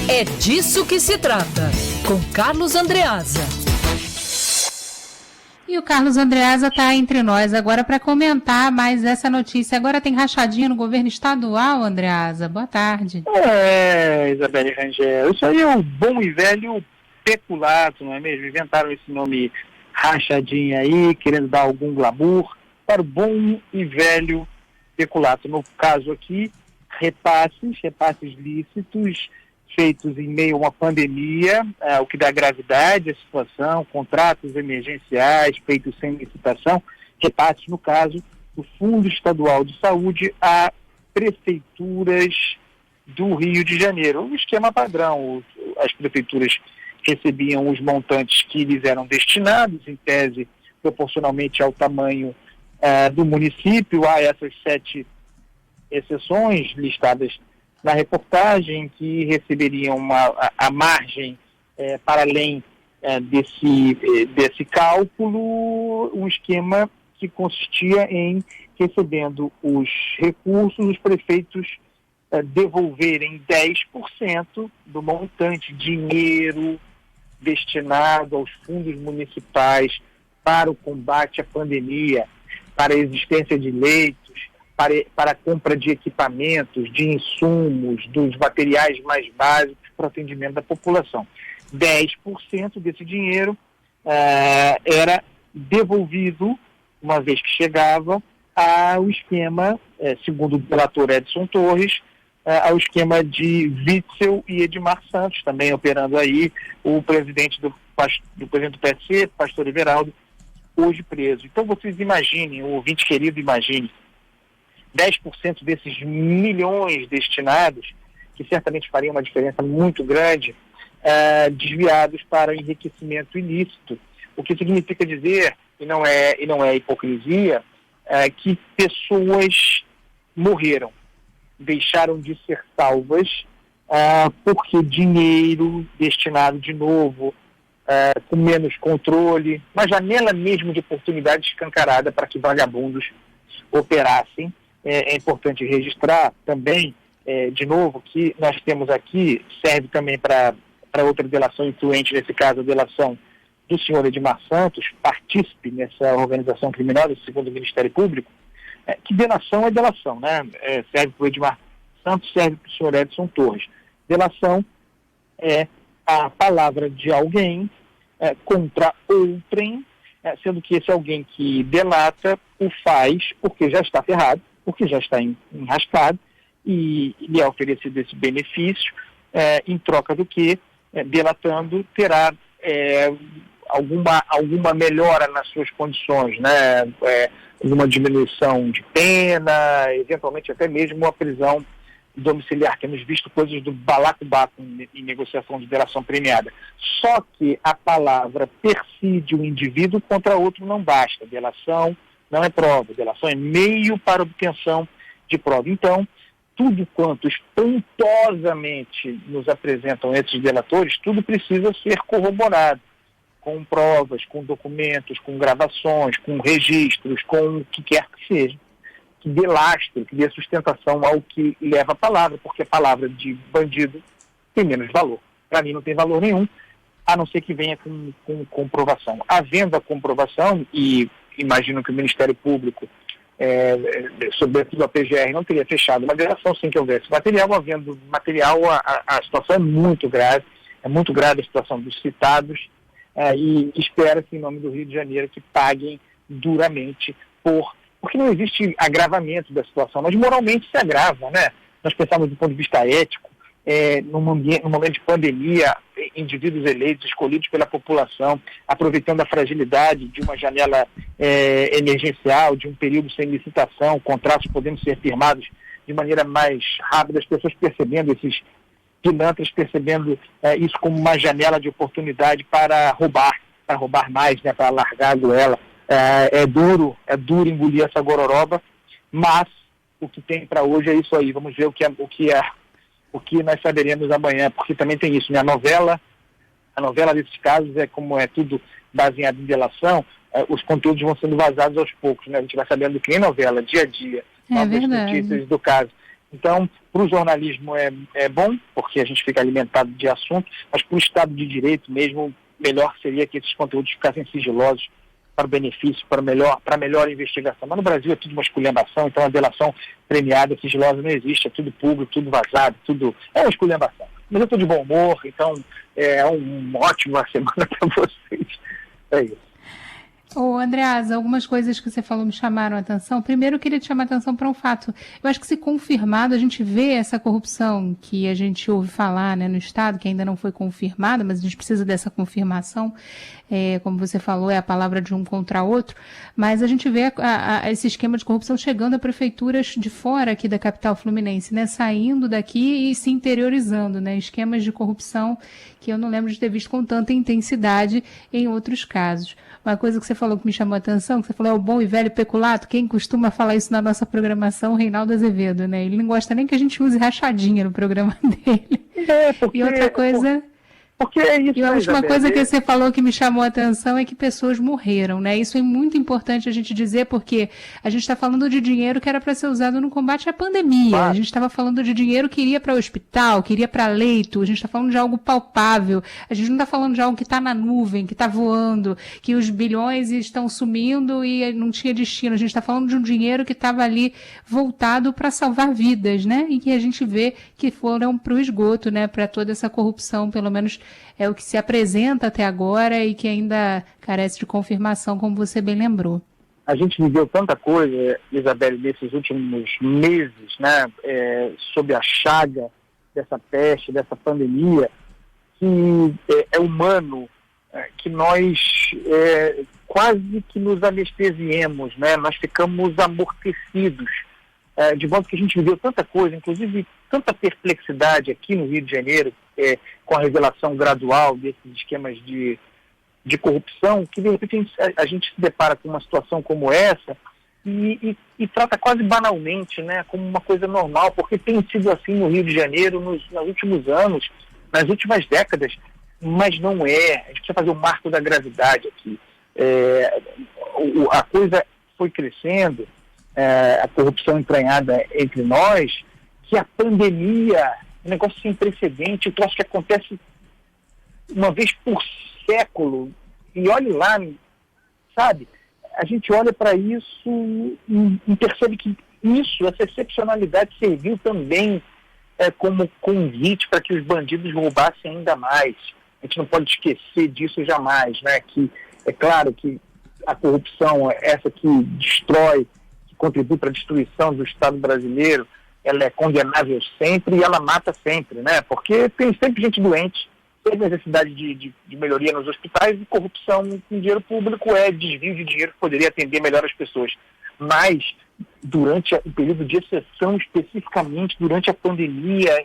É disso que se trata, com Carlos Andreasa. E o Carlos Andreasa está entre nós agora para comentar mais essa notícia. Agora tem rachadinha no governo estadual, Andreasa. Boa tarde. Isabelle Rangel, isso aí é um bom e velho peculato, não é mesmo? Inventaram esse nome rachadinha aí, querendo dar algum glamour para o bom e velho peculato. No caso aqui, repasses lícitos, feitos em meio a uma pandemia, o que dá gravidade à situação, contratos emergenciais feitos sem licitação, repasses, no caso, do Fundo Estadual de Saúde a prefeituras do Rio de Janeiro. Um esquema padrão, as prefeituras recebiam os montantes que lhes eram destinados, em tese, proporcionalmente ao tamanho do município. Há essas 7 exceções listadas na reportagem, que receberiam a margem para além desse cálculo, um esquema que consistia em, recebendo os recursos, os prefeitos devolverem 10% do montante montante destinado aos fundos municipais para o combate à pandemia, para a existência de leitos, para a compra de equipamentos, de insumos, dos materiais mais básicos para o atendimento da população. 10% desse dinheiro era devolvido, uma vez que chegava, ao esquema, segundo o delator Edson Torres, ao esquema de Witzel e Edmar Santos, também operando aí, o presidente do presidente do PSC, pastor Everaldo, hoje preso. Então vocês imaginem, o ouvinte querido imagine, 10% desses milhões destinados, que certamente faria uma diferença muito grande, desviados para o enriquecimento ilícito. O que significa dizer, e não é hipocrisia, que pessoas morreram, deixaram de ser salvas, porque dinheiro destinado de novo, com menos controle, uma janela mesmo de oportunidade escancarada para que vagabundos operassem. É importante registrar também, de novo, que nós temos aqui, serve também para outra delação influente, nesse caso a delação do senhor Edmar Santos, partícipe nessa organização criminosa, segundo o Ministério Público, que delação é delação, né? Serve para o Edmar Santos, serve para o senhor Edson Torres. Delação é a palavra de alguém contra outrem, sendo que esse alguém que delata o faz porque já está ferrado, porque já está enrascado, e lhe é oferecido esse benefício, em troca do que, delatando, terá alguma melhora nas suas condições, né? Alguma diminuição de pena, eventualmente até mesmo uma prisão domiciliar. Temos visto coisas do balacobaco em negociação de delação premiada. Só que a palavra perside o indivíduo contra outro não basta. Delação não é prova, delação é meio para obtenção de prova. Então, tudo quanto espantosamente nos apresentam esses delatores, tudo precisa ser corroborado, com provas, com documentos, com gravações, com registros, com o que quer que seja, que dê lastro, que dê sustentação ao que leva a palavra, porque a palavra de bandido tem menos valor. Para mim não tem valor nenhum, a não ser que venha com comprovação. Havendo a comprovação, e imagino que o Ministério Público, sobretudo a PGR, não teria fechado uma delação sem que houvesse material. Havendo material, a situação é muito grave a situação dos citados, e espera-se, em nome do Rio de Janeiro, que paguem duramente porque não existe agravamento da situação, mas moralmente se agrava, né? Nós pensamos do ponto de vista ético, num momento de pandemia, indivíduos eleitos, escolhidos pela população, aproveitando a fragilidade de uma janela emergencial, de um período sem licitação, contratos podendo ser firmados de maneira mais rápida, as pessoas percebendo, esses pilantras percebendo isso como uma janela de oportunidade para roubar mais, né, para largar a goela. É duro engolir essa gororoba, mas o que tem para hoje é isso aí. Vamos ver o que nós saberemos amanhã, porque também tem isso, né? A novela desses casos como é tudo baseado em delação, os conteúdos vão sendo vazados aos poucos, né? A gente vai sabendo que nem novela, dia a dia, novas notícias do caso. Então, para o jornalismo é bom, porque a gente fica alimentado de assunto, mas para o Estado de Direito mesmo, melhor seria que esses conteúdos ficassem sigilosos para o benefício, para melhor investigação. Mas no Brasil é tudo uma esculhambação, então a delação premiada, sigilosa não existe, é tudo público, tudo vazado, tudo é uma esculhambação. Mas eu estou de bom humor, então é uma ótima semana para vocês. É isso. Ô, Andreasa, algumas coisas que você falou me chamaram a atenção. Primeiro, eu queria te chamar a atenção para um fato. Eu acho que, se confirmado, a gente vê essa corrupção que a gente ouve falar, né, no Estado, que ainda não foi confirmada, mas a gente precisa dessa confirmação. Como você falou, é a palavra de um contra outro. Mas a gente vê esse esquema de corrupção chegando a prefeituras de fora aqui da capital fluminense, né, saindo daqui e se interiorizando, né, esquemas de corrupção que eu não lembro de ter visto com tanta intensidade em outros casos. Uma coisa que você falou que me chamou a atenção, que você falou é o bom e velho peculato. Quem costuma falar isso na nossa programação? O Reinaldo Azevedo, né? Ele não gosta nem que a gente use rachadinha no programa dele. Porque, e outra coisa... Porque é isso, e a última coisa que é... você falou que me chamou a atenção é que pessoas morreram, né? Isso é muito importante a gente dizer, porque a gente está falando de dinheiro que era para ser usado no combate à pandemia. Claro. A gente estava falando de dinheiro que iria para o hospital, que iria para leito. A gente está falando de algo palpável. A gente não está falando de algo que está na nuvem, que está voando, que os bilhões estão sumindo e não tinha destino. A gente está falando de um dinheiro que estava ali voltado para salvar vidas, né? E que a gente vê que foram para o esgoto, né? Para toda essa corrupção, pelo menos é o que se apresenta até agora e que ainda carece de confirmação, como você bem lembrou. A gente viveu tanta coisa, Isabelle, nesses últimos meses, né, sob a chaga dessa peste, dessa pandemia, que é humano que nós quase que nos anestesiemos, né? Nós ficamos amortecidos, de modo que a gente viveu tanta coisa, inclusive tanta perplexidade aqui no Rio de Janeiro, com a revelação gradual desses esquemas de corrupção, que de repente a gente se depara com uma situação como essa e trata quase banalmente, né, como uma coisa normal, porque tem sido assim no Rio de Janeiro nos últimos anos, nas últimas décadas, mas não é. A gente precisa fazer o marco da gravidade aqui. A coisa foi crescendo, a corrupção entranhada entre nós, que a pandemia, um negócio sem precedente, um troço que acontece uma vez por século, e olhe lá, sabe, a gente olha para isso e percebe que essa excepcionalidade serviu também como convite para que os bandidos roubassem ainda mais. A gente não pode esquecer disso jamais, né? Que é claro que a corrupção, essa que destrói, que contribui para a destruição do Estado brasileiro, ela é condenável sempre e ela mata sempre, né? Porque tem sempre gente doente, tem necessidade de melhoria nos hospitais, e corrupção com dinheiro público é desvio de dinheiro que poderia atender melhor as pessoas. Mas, durante o período de exceção, especificamente durante a pandemia,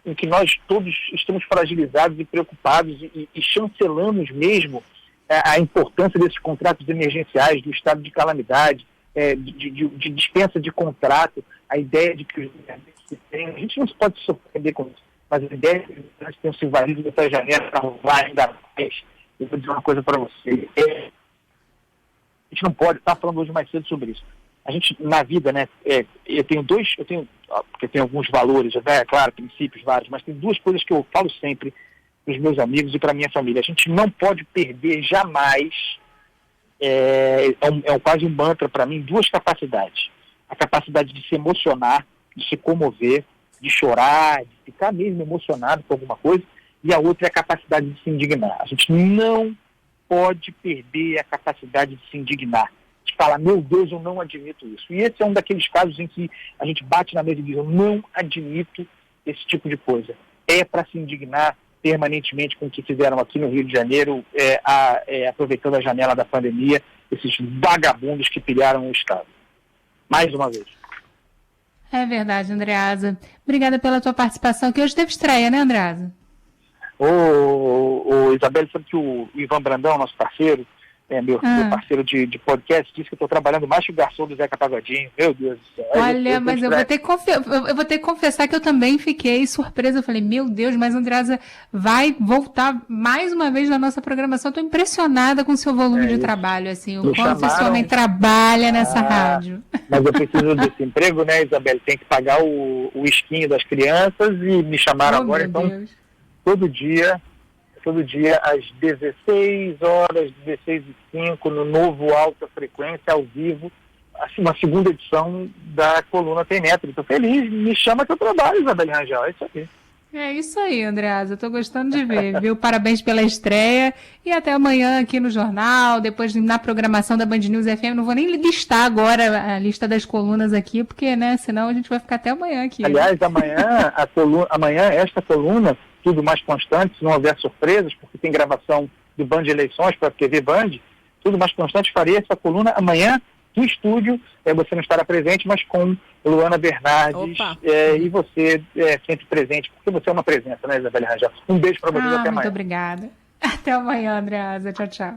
em que nós todos estamos fragilizados e preocupados e chancelamos mesmo a importância desses contratos emergenciais, do estado de calamidade, de dispensa de contrato, a ideia de que os governantes se têm, a gente não se pode surpreender com isso, mas a ideia de que os governantes tenham se valido dessa janela para roubar ainda mais. Eu vou dizer uma coisa para você, a gente não pode, estava falando hoje mais cedo sobre isso, a gente, na vida, né, porque tem alguns valores, claro, princípios vários, mas tem duas coisas que eu falo sempre para os meus amigos e para a minha família. A gente não pode perder jamais, quase um mantra para mim, duas capacidades. A capacidade de se emocionar, de se comover, de chorar, de ficar mesmo emocionado com alguma coisa, e a outra é a capacidade de se indignar. A gente não pode perder a capacidade de se indignar, de falar, meu Deus, eu não admito isso. E esse é um daqueles casos em que a gente bate na mesa e diz, eu não admito esse tipo de coisa. É para se indignar permanentemente com o que fizeram aqui no Rio de Janeiro, aproveitando a janela da pandemia, esses vagabundos que pilharam o Estado. Mais uma vez. É verdade, Andreasa. Obrigada pela tua participação, que hoje teve estreia, né, Andreasa? Ô, Isabelle, sabe que o Ivan Brandão, nosso parceiro, meu parceiro de podcast, disse que eu estou trabalhando mais que o garçom do Zeca Pagodinho. Meu Deus do céu. Olha, mas eu vou ter que confessar que eu também fiquei surpresa. Eu falei, meu Deus, mas a Andreasa vai voltar mais uma vez na nossa programação. Estou impressionada com o seu volume de trabalho, assim, o quanto esse homem trabalha nessa rádio. Mas eu preciso desse emprego, né, Isabelle? Tem que pagar o esquinho das crianças e me chamaram agora, então, todo dia às 16 horas, 16h05, no novo Alta Frequência, ao vivo, assim, uma segunda edição da coluna Tem Metro. Estou feliz, me chama que eu trabalho, Isabelle Rangel, é isso aqui. É isso aí, Andreasa, eu tô gostando de ver, viu? Parabéns pela estreia e até amanhã aqui no Jornal, depois na programação da Band News FM. Não vou nem listar agora a lista das colunas aqui, porque, né, senão a gente vai ficar até amanhã aqui. Aliás, amanhã esta coluna, tudo mais constante, se não houver surpresas, porque tem gravação do Band Eleições para a TV Band, tudo mais constante, farei essa coluna amanhã no estúdio, você não estará presente, mas com Luana Bernardes, e você sempre presente, porque você é uma presença, né, Isabelle Rangel? Um beijo para vocês, até amanhã. Muito obrigada. Até amanhã, Andreasa. Tchau, tchau.